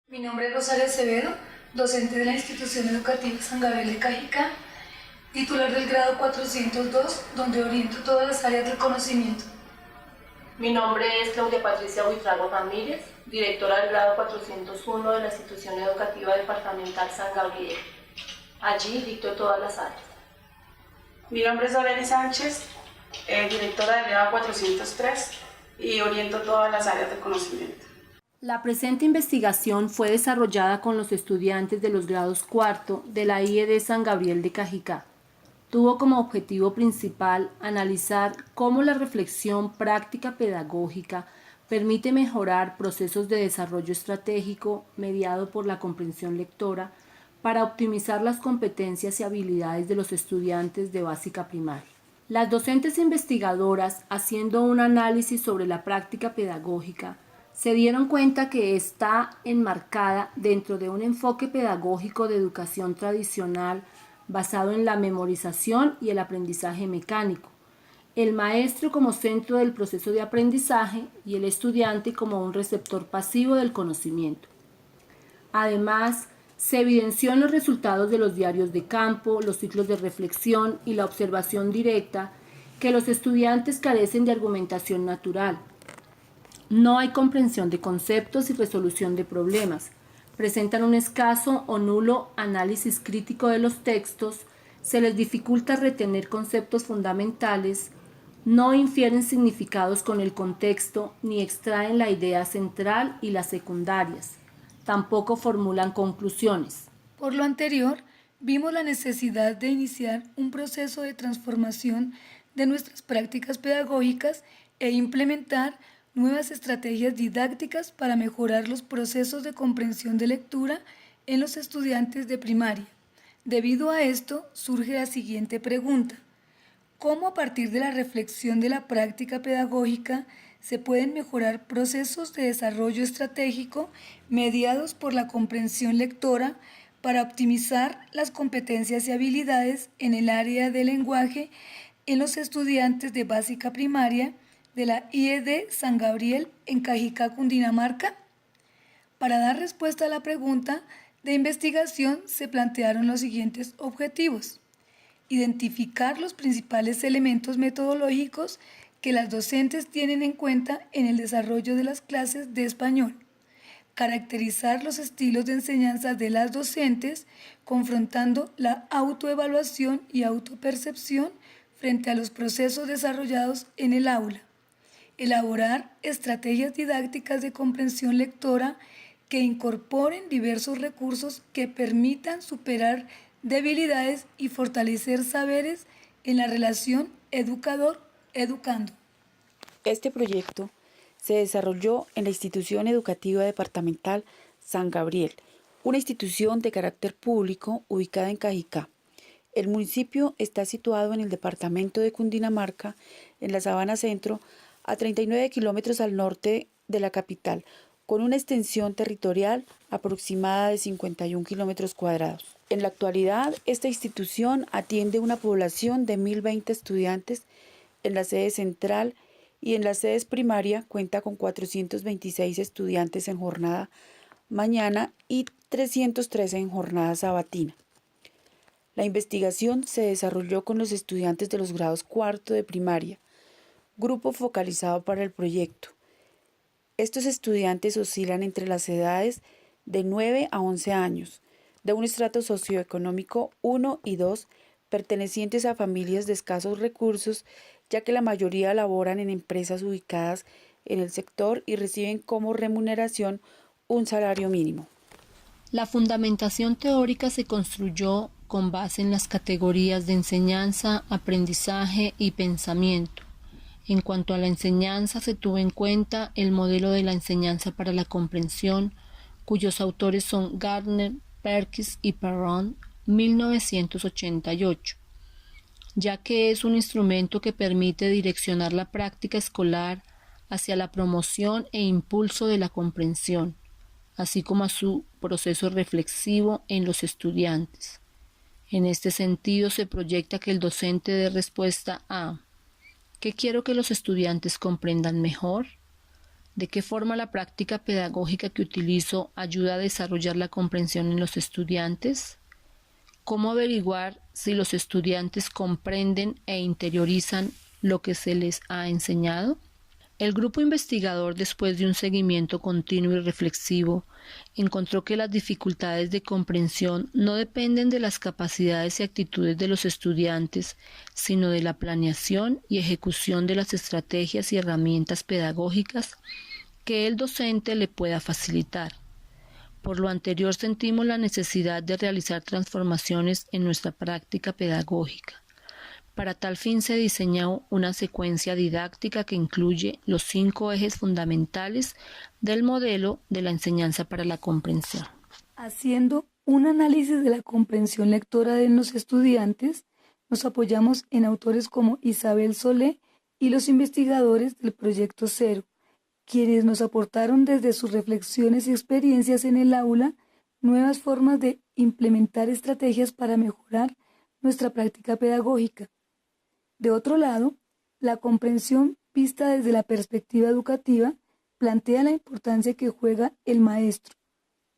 Mi nombre es Rosario Acevedo, docente de la institución educativa San Gabriel de Cajicá, titular del grado 402, donde oriento todas las áreas del conocimiento. Mi nombre es Claudia Patricia Buitrago Ramírez, directora del grado 401 de la institución educativa departamental San Gabriel. Allí dicto todas las áreas. Mi nombre es Doreli Sánchez, directora del grado 403 y oriento todas las áreas de conocimiento. La presente investigación fue desarrollada con los estudiantes de los grados cuarto de la IED San Gabriel de Cajicá. Tuvo como objetivo principal analizar cómo la reflexión práctica pedagógica permite mejorar procesos de desarrollo estratégico mediado por la comprensión lectora para optimizar las competencias y habilidades de los estudiantes de básica primaria. Las docentes investigadoras, haciendo un análisis sobre la práctica pedagógica, se dieron cuenta que está enmarcada dentro de un enfoque pedagógico de educación tradicional basado en la memorización y el aprendizaje mecánico, el maestro como centro del proceso de aprendizaje y el estudiante como un receptor pasivo del conocimiento. Además, se evidenció en los resultados de los diarios de campo, los ciclos de reflexión y la observación directa que los estudiantes carecen de argumentación natural. No hay comprensión de conceptos y resolución de problemas. Presentan un escaso o nulo análisis crítico de los textos, se les dificulta retener conceptos fundamentales, no infieren significados con el contexto ni extraen la idea central y las secundarias. Tampoco formulan conclusiones. Por lo anterior, vimos la necesidad de iniciar un proceso de transformación de nuestras prácticas pedagógicas e implementar nuevas estrategias didácticas para mejorar los procesos de comprensión de lectura en los estudiantes de primaria. Debido a esto, surge la siguiente pregunta: ¿cómo a partir de la reflexión de la práctica pedagógica se pueden mejorar procesos de desarrollo estratégico mediados por la comprensión lectora para optimizar las competencias y habilidades en el área del lenguaje en los estudiantes de básica primaria de la IED San Gabriel en Cajicá, Cundinamarca? Para dar respuesta a la pregunta de investigación se plantearon los siguientes objetivos: identificar los principales elementos metodológicos que las docentes tienen en cuenta en el desarrollo de las clases de español, caracterizar los estilos de enseñanza de las docentes, confrontando la autoevaluación y autopercepción frente a los procesos desarrollados en el aula, elaborar estrategias didácticas de comprensión lectora que incorporen diversos recursos que permitan superar debilidades y fortalecer saberes en la relación educador-educando. Este proyecto se desarrolló en la Institución Educativa Departamental San Gabriel, una institución de carácter público ubicada en Cajicá. El municipio está situado en el departamento de Cundinamarca, en la Sabana Centro, a 39 kilómetros al norte de la capital, con una extensión territorial aproximada de 51 kilómetros cuadrados. En la actualidad, esta institución atiende una población de 1.020 estudiantes en la sede central y en las sedes primaria cuenta con 426 estudiantes en jornada mañana y 313 en jornada sabatina. La investigación se desarrolló con los estudiantes de los grados cuarto de primaria, grupo focalizado para el proyecto. Estos estudiantes oscilan entre las edades de 9 a 11 años, de un estrato socioeconómico 1 y 2, pertenecientes a familias de escasos recursos, ya que la mayoría laboran en empresas ubicadas en el sector y reciben como remuneración un salario mínimo. La fundamentación teórica se construyó con base en las categorías de enseñanza, aprendizaje y pensamiento. En cuanto a la enseñanza, se tuvo en cuenta el modelo de la enseñanza para la comprensión, cuyos autores son Gardner, Perkins y Perron, 1988, ya que es un instrumento que permite direccionar la práctica escolar hacia la promoción e impulso de la comprensión, así como a su proceso reflexivo en los estudiantes. En este sentido, se proyecta que el docente dé respuesta a: ¿qué quiero que los estudiantes comprendan mejor? ¿De qué forma la práctica pedagógica que utilizo ayuda a desarrollar la comprensión en los estudiantes? ¿Cómo averiguar si los estudiantes comprenden e interiorizan lo que se les ha enseñado? El grupo investigador, después de un seguimiento continuo y reflexivo, encontró que las dificultades de comprensión no dependen de las capacidades y actitudes de los estudiantes, sino de la planeación y ejecución de las estrategias y herramientas pedagógicas que el docente le pueda facilitar. Por lo anterior, sentimos la necesidad de realizar transformaciones en nuestra práctica pedagógica. Para tal fin se diseñó una secuencia didáctica que incluye los 5 ejes fundamentales del modelo de la enseñanza para la comprensión. Haciendo un análisis de la comprensión lectora de los estudiantes, nos apoyamos en autores como Isabel Solé y los investigadores del Proyecto Cero, quienes nos aportaron desde sus reflexiones y experiencias en el aula nuevas formas de implementar estrategias para mejorar nuestra práctica pedagógica. De otro lado, la comprensión vista desde la perspectiva educativa plantea la importancia que juega el maestro.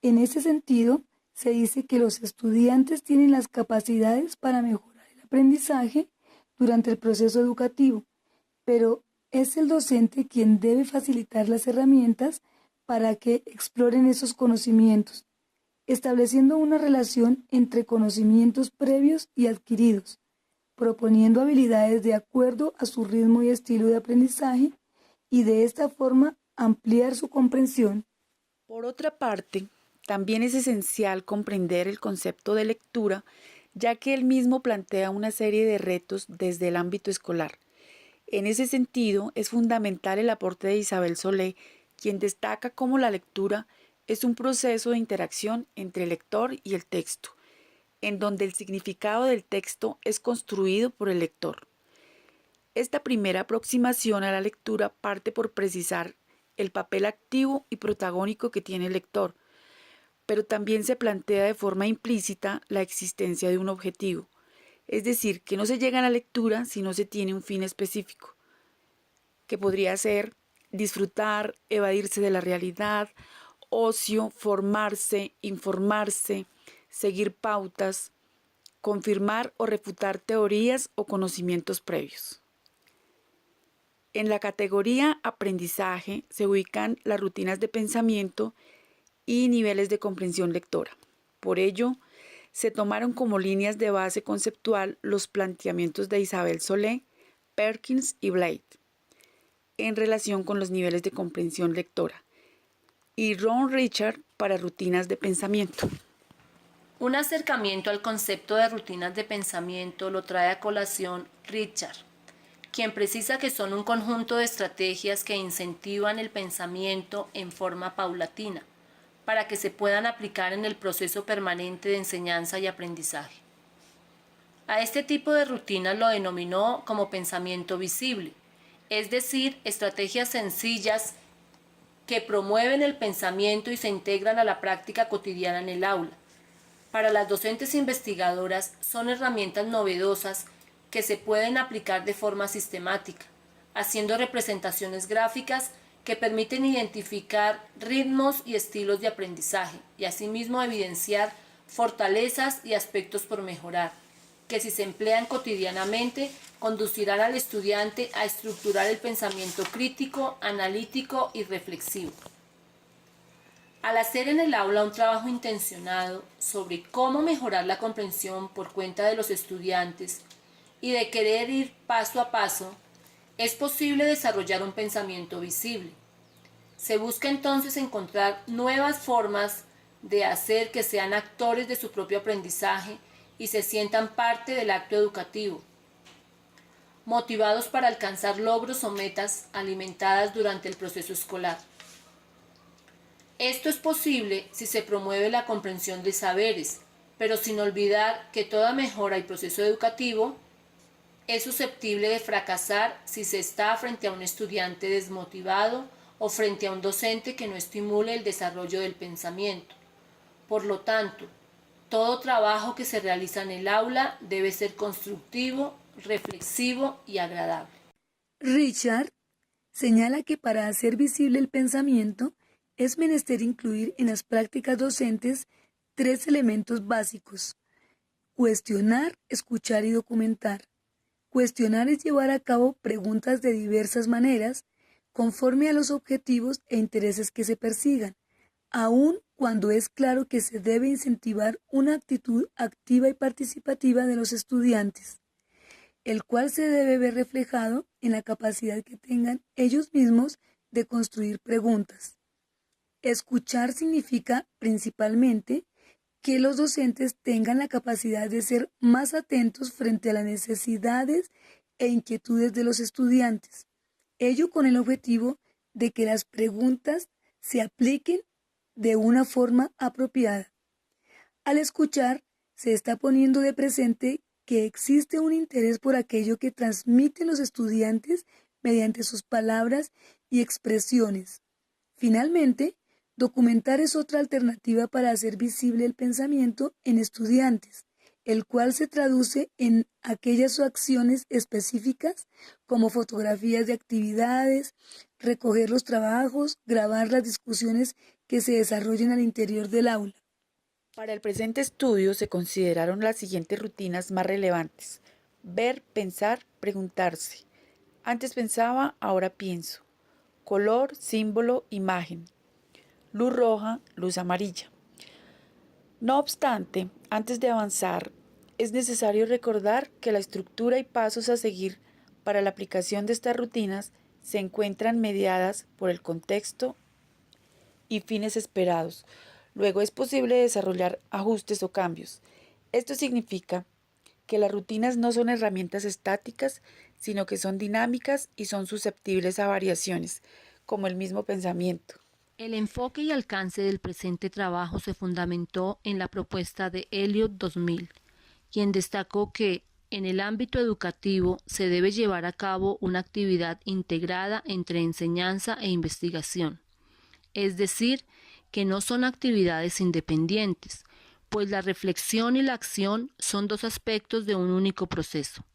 En ese sentido, se dice que los estudiantes tienen las capacidades para mejorar el aprendizaje durante el proceso educativo, pero es el docente quien debe facilitar las herramientas para que exploren esos conocimientos, estableciendo una relación entre conocimientos previos y adquiridos, proponiendo habilidades de acuerdo a su ritmo y estilo de aprendizaje y de esta forma ampliar su comprensión. Por otra parte, también es esencial comprender el concepto de lectura, ya que él mismo plantea una serie de retos desde el ámbito escolar. En ese sentido, es fundamental el aporte de Isabel Solé, quien destaca cómo la lectura es un proceso de interacción entre el lector y el texto, en donde el significado del texto es construido por el lector. Esta primera aproximación a la lectura parte por precisar el papel activo y protagónico que tiene el lector, pero también se plantea de forma implícita la existencia de un objetivo, es decir, que no se llega a la lectura si no se tiene un fin específico, que podría ser disfrutar, evadirse de la realidad, ocio, formarse, informarse, seguir pautas, confirmar o refutar teorías o conocimientos previos. En la categoría aprendizaje se ubican las rutinas de pensamiento y niveles de comprensión lectora. Por ello, se tomaron como líneas de base conceptual los planteamientos de Isabel Solé, Perkins y Blade en relación con los niveles de comprensión lectora y Ron Richard para rutinas de pensamiento. Un acercamiento al concepto de rutinas de pensamiento lo trae a colación Richard, quien precisa que son un conjunto de estrategias que incentivan el pensamiento en forma paulatina, para que se puedan aplicar en el proceso permanente de enseñanza y aprendizaje. A este tipo de rutinas lo denominó como pensamiento visible, es decir, estrategias sencillas que promueven el pensamiento y se integran a la práctica cotidiana en el aula. Para las docentes investigadoras son herramientas novedosas que se pueden aplicar de forma sistemática, haciendo representaciones gráficas que permiten identificar ritmos y estilos de aprendizaje y asimismo evidenciar fortalezas y aspectos por mejorar, que si se emplean cotidianamente conducirán al estudiante a estructurar el pensamiento crítico, analítico y reflexivo. Al hacer en el aula un trabajo intencionado sobre cómo mejorar la comprensión por cuenta de los estudiantes y de querer ir paso a paso, es posible desarrollar un pensamiento visible. Se busca entonces encontrar nuevas formas de hacer que sean actores de su propio aprendizaje y se sientan parte del acto educativo, motivados para alcanzar logros o metas alimentadas durante el proceso escolar. Esto es posible si se promueve la comprensión de saberes, pero sin olvidar que toda mejora y proceso educativo es susceptible de fracasar si se está frente a un estudiante desmotivado o frente a un docente que no estimule el desarrollo del pensamiento. Por lo tanto, todo trabajo que se realiza en el aula debe ser constructivo, reflexivo y agradable. Richard señala que para hacer visible el pensamiento es menester incluir en las prácticas docentes 3 elementos básicos: cuestionar, escuchar y documentar. Cuestionar es llevar a cabo preguntas de diversas maneras, conforme a los objetivos e intereses que se persigan, aun cuando es claro que se debe incentivar una actitud activa y participativa de los estudiantes, el cual se debe ver reflejado en la capacidad que tengan ellos mismos de construir preguntas. Escuchar significa principalmente que los docentes tengan la capacidad de ser más atentos frente a las necesidades e inquietudes de los estudiantes, ello con el objetivo de que las preguntas se apliquen de una forma apropiada. Al escuchar, se está poniendo de presente que existe un interés por aquello que transmiten los estudiantes mediante sus palabras y expresiones. Finalmente, documentar es otra alternativa para hacer visible el pensamiento en estudiantes, el cual se traduce en aquellas acciones específicas como fotografías de actividades, recoger los trabajos, grabar las discusiones que se desarrollen al interior del aula. Para el presente estudio se consideraron las siguientes rutinas más relevantes: ver, pensar, preguntarse. Antes pensaba, ahora pienso. Color, símbolo, imagen. Luz roja, luz amarilla. No obstante, antes de avanzar, es necesario recordar que la estructura y pasos a seguir para la aplicación de estas rutinas se encuentran mediadas por el contexto y fines esperados. Luego es posible desarrollar ajustes o cambios. Esto significa que las rutinas no son herramientas estáticas, sino que son dinámicas y son susceptibles a variaciones, como el mismo pensamiento. El enfoque y alcance del presente trabajo se fundamentó en la propuesta de Eliot 2000, quien destacó que en el ámbito educativo se debe llevar a cabo una actividad integrada entre enseñanza e investigación, es decir, que no son actividades independientes, pues la reflexión y la acción son 2 aspectos de un único proceso.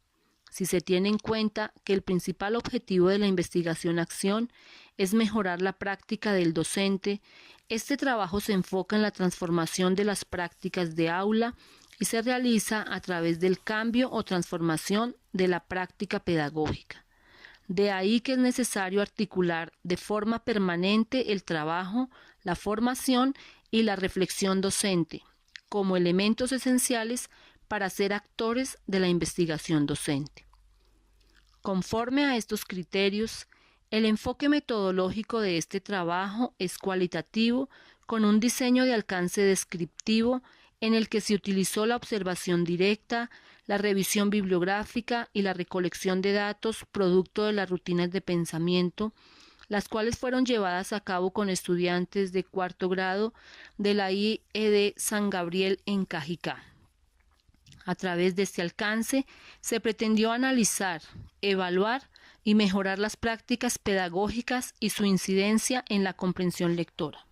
Si se tiene en cuenta que el principal objetivo de la investigación-acción es mejorar la práctica del docente, este trabajo se enfoca en la transformación de las prácticas de aula y se realiza a través del cambio o transformación de la práctica pedagógica. De ahí que es necesario articular de forma permanente el trabajo, la formación y la reflexión docente, como elementos esenciales para ser actores de la investigación docente. Conforme a estos criterios, el enfoque metodológico de este trabajo es cualitativo, con un diseño de alcance descriptivo en el que se utilizó la observación directa, la revisión bibliográfica y la recolección de datos producto de las rutinas de pensamiento, las cuales fueron llevadas a cabo con estudiantes de 4º grado de la IED San Gabriel en Cajicá. A través de este alcance se pretendió analizar, evaluar y mejorar las prácticas pedagógicas y su incidencia en la comprensión lectora.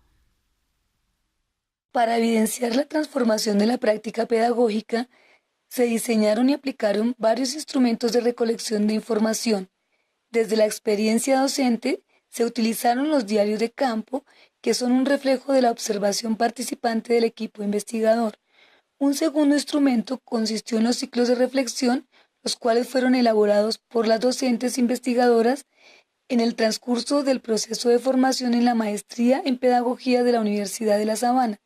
Para evidenciar la transformación de la práctica pedagógica, se diseñaron y aplicaron varios instrumentos de recolección de información. Desde la experiencia docente, se utilizaron los diarios de campo, que son un reflejo de la observación participante del equipo investigador. Un segundo instrumento consistió en los ciclos de reflexión, los cuales fueron elaborados por las docentes investigadoras en el transcurso del proceso de formación en la maestría en pedagogía de la Universidad de La Sabana.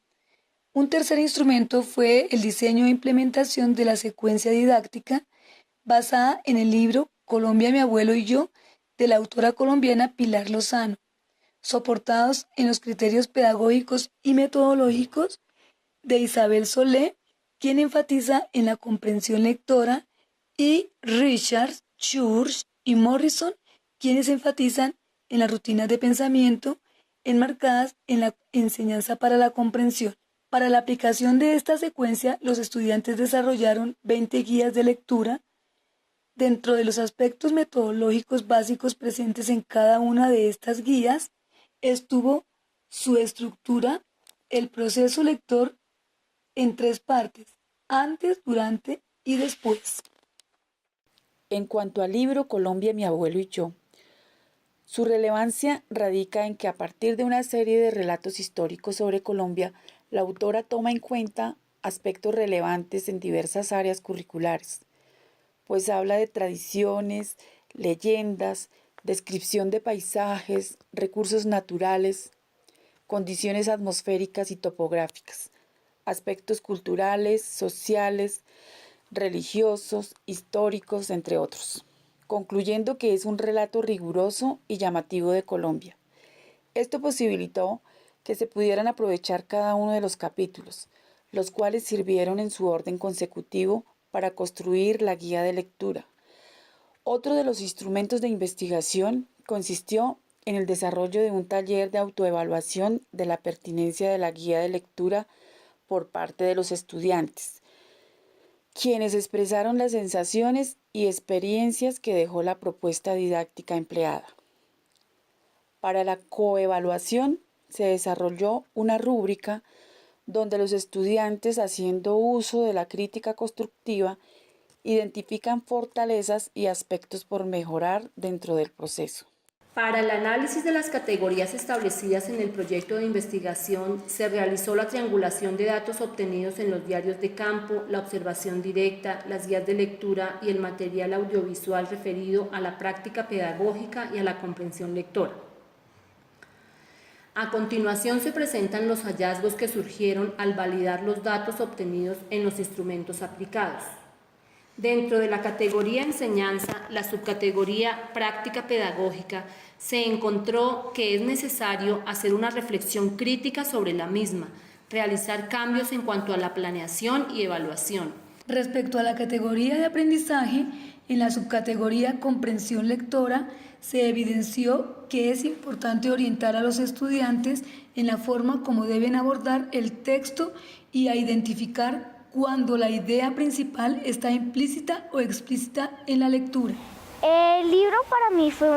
Un tercer instrumento fue el diseño e implementación de la secuencia didáctica basada en el libro Colombia, mi abuelo y yo, de la autora colombiana Pilar Lozano, soportados en los criterios pedagógicos y metodológicos de Isabel Solé, quien enfatiza en la comprensión lectora, y Richards, Church y Morrison, quienes enfatizan en las rutinas de pensamiento enmarcadas en la enseñanza para la comprensión. Para la aplicación de esta secuencia, los estudiantes desarrollaron 20 guías de lectura. Dentro de los aspectos metodológicos básicos presentes en cada una de estas guías estuvo su estructura, el proceso lector en 3 partes: antes, durante y después. En cuanto al libro Colombia, mi abuelo y yo, Su relevancia radica en que a partir de una serie de relatos históricos sobre Colombia, la autora toma en cuenta aspectos relevantes en diversas áreas curriculares, pues habla de tradiciones, leyendas, descripción de paisajes, recursos naturales, condiciones atmosféricas y topográficas, aspectos culturales, sociales, religiosos, históricos, entre otros, concluyendo que es un relato riguroso y llamativo de Colombia. Esto posibilitó que se pudieran aprovechar cada uno de los capítulos, los cuales sirvieron en su orden consecutivo para construir la guía de lectura. Otro de los instrumentos de investigación consistió en el desarrollo de un taller de autoevaluación de la pertinencia de la guía de lectura por parte de los estudiantes, quienes expresaron las sensaciones y experiencias que dejó la propuesta didáctica empleada. Para la coevaluación se desarrolló una rúbrica donde los estudiantes, haciendo uso de la crítica constructiva, identifican fortalezas y aspectos por mejorar dentro del proceso. Para el análisis de las categorías establecidas en el proyecto de investigación, se realizó la triangulación de datos obtenidos en los diarios de campo, la observación directa, las guías de lectura y el material audiovisual referido a la práctica pedagógica y a la comprensión lectora. A continuación se presentan los hallazgos que surgieron al validar los datos obtenidos en los instrumentos aplicados. Dentro de la categoría enseñanza, la subcategoría práctica pedagógica, se encontró que es necesario hacer una reflexión crítica sobre la misma, realizar cambios en cuanto a la planeación y evaluación. Respecto a la categoría de aprendizaje, en la subcategoría comprensión lectora se evidenció que es importante orientar a los estudiantes en la forma como deben abordar el texto y a identificar cuando la idea principal está implícita o explícita en la lectura. El libro para mí fue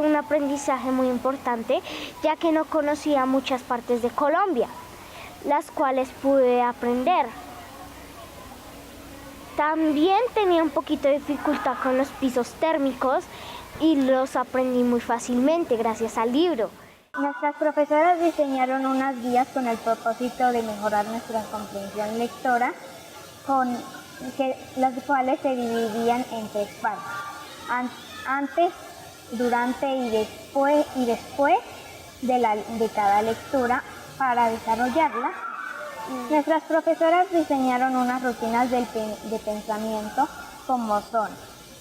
un aprendizaje muy importante, ya que no conocía muchas partes de Colombia, las cuales pude aprender. También tenía un poquito de dificultad con los pisos térmicos y los aprendí muy fácilmente gracias al libro. Nuestras profesoras diseñaron unas guías con el propósito de mejorar nuestra comprensión lectora, las cuales se dividían en 3 partes: antes, durante y después de cada lectura para desarrollarla. Nuestras profesoras diseñaron unas rutinas de pensamiento como son: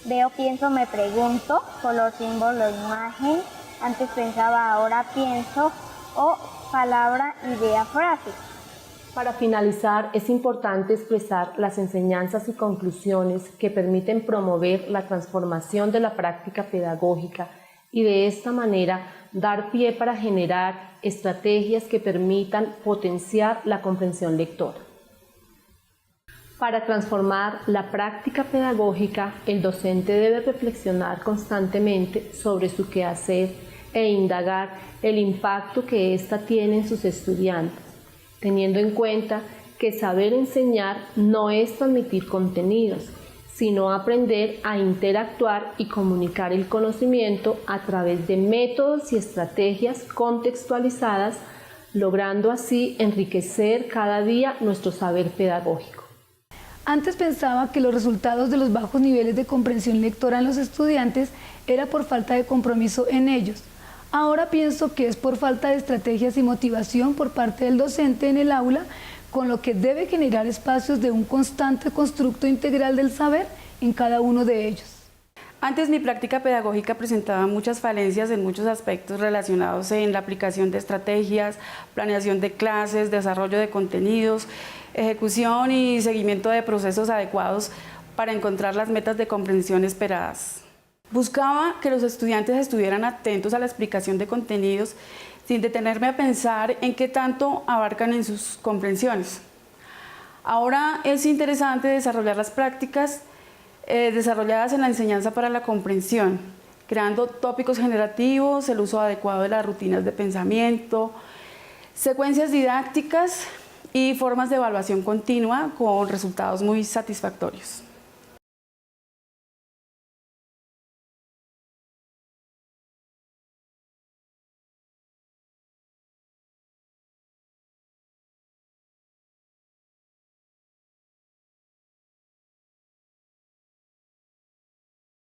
veo, pienso, me pregunto, color, símbolo, imagen, antes pensaba, ahora pienso, o palabra, idea, frase. Para finalizar, es importante expresar las enseñanzas y conclusiones que permiten promover la transformación de la práctica pedagógica y de esta manera dar pie para generar estrategias que permitan potenciar la comprensión lectora. Para transformar la práctica pedagógica, el docente debe reflexionar constantemente sobre su quehacer e indagar el impacto que ésta tiene en sus estudiantes, teniendo en cuenta que saber enseñar no es transmitir contenidos, sino aprender a interactuar y comunicar el conocimiento a través de métodos y estrategias contextualizadas, logrando así enriquecer cada día nuestro saber pedagógico. Antes pensaba que los resultados de los bajos niveles de comprensión lectora en los estudiantes era por falta de compromiso en ellos. Ahora pienso que es por falta de estrategias y motivación por parte del docente en el aula, con lo que debe generar espacios de un constante constructo integral del saber en cada uno de ellos. Antes mi práctica pedagógica presentaba muchas falencias en muchos aspectos relacionados en la aplicación de estrategias, planeación de clases, desarrollo de contenidos, ejecución y seguimiento de procesos adecuados para encontrar las metas de comprensión esperadas. Buscaba que los estudiantes estuvieran atentos a la explicación de contenidos sin detenerme a pensar en qué tanto abarcan en sus comprensiones. Ahora es interesante desarrollar las prácticas desarrolladas en la enseñanza para la comprensión, creando tópicos generativos, el uso adecuado de las rutinas de pensamiento, secuencias didácticas y formas de evaluación continua con resultados muy satisfactorios.